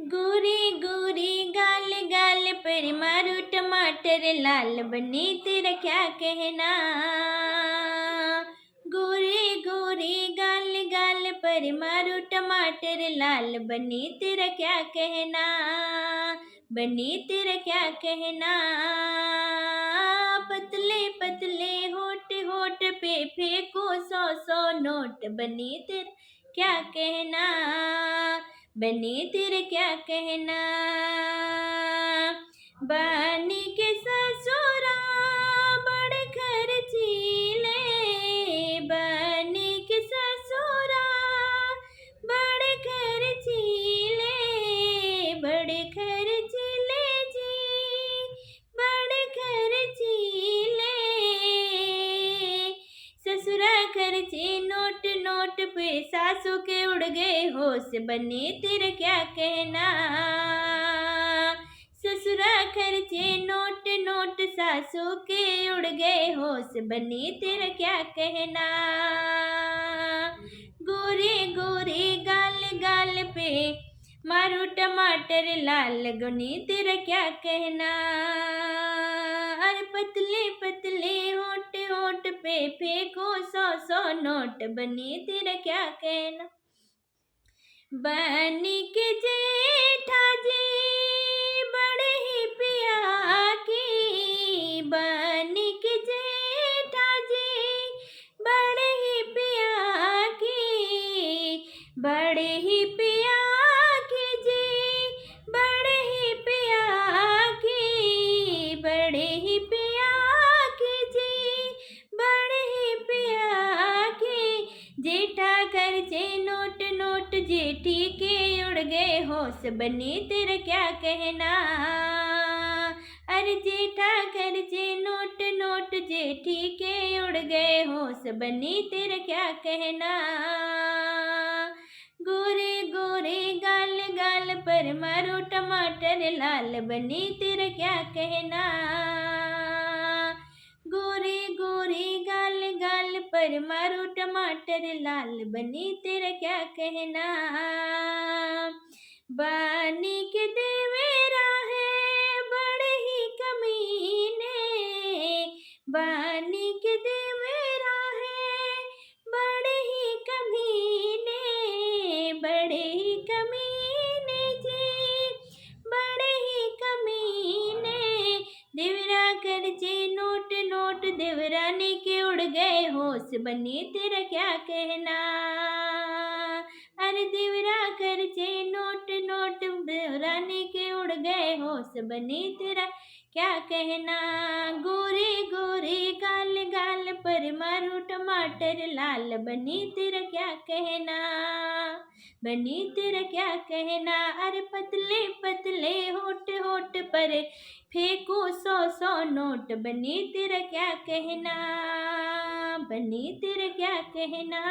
गोरी गोरी गाल गाल पर मारू टमाटर लाल, बनी तेरा क्या कहना। गोरी गोरी गाल गाल पर मारू टमाटर लाल, बनी तेरा क्या कहना। बनी तेरा क्या कहना। पतले पतले होठ होठ पे फेंको 100 100 नोट, बनी तेरा क्या कहना। बनी तेरे क्या कहना। बनी के ससुरा बड़े खर्चीले, बनी के ससुरा बड़े खर्चीले, बड़े खर्चीले जी, बड़े खर्चीले। ससुरा खर्चे नोट नोट पे, सासू के उड़ गए होश, बनी तेरा क्या कहना। ससुरा खर्चे नोट नोट, सासू के उड़ गए होश, बनी तेरा क्या कहना। गोरे गोरे गाल गाल पे मारू टमाटर लाल, बनी तेरा क्या कहना। अरे पतले पतले होठ होठ पे फेंको 100 100 नोट, बनी तेरा क्या कहना। बनी के जेठा जी बड़े ही पिया की, बनी के जेठा जी बड़े ही पिया की, बड़े ही पिया की जी, बड़े ही पिया की, बड़े ही पिया की जी, बड़े ही पिया की। जेठा खर्चे नोट नोट, जेठी के उड़ गए होश, बनी तेरा क्या कहना। अरे जेठा खर्चे नोट नोट, जेठी के उड़ गए होश, बनी तेरा क्या कहना। गोरे गोरे गाल गाल पर मारो टमाटर लाल, बनी तेरा क्या कहना। गोरे गोरे गाल गाल पर मारो टमाटर लाल, बनी तेरा क्या कहना। बनी के देवेरा है बड़े ही कमीने, बनी के देवेरा है बड़े ही कमीने, बड़े ही कमीने जी, बड़े ही कमीने। देवरा खर्चे नोट नोट, देवरानी के उड़ गए होश, बनी तेरा क्या कहना। अरे देवरा खर्चे नोट नोट, देवरानी के उड़ गए होश, बनी तेरा क्या कहना। गोरे गोरे गाल गाल पर मारू टमाटर लाल, बनी तेरा क्या कहना। बनी तेरा क्या कहना। अरे पतले पतले होठ होठ पर फेंको 100 100 नोट, बनी तेरा क्या कहना। बनी तेरा क्या कहना।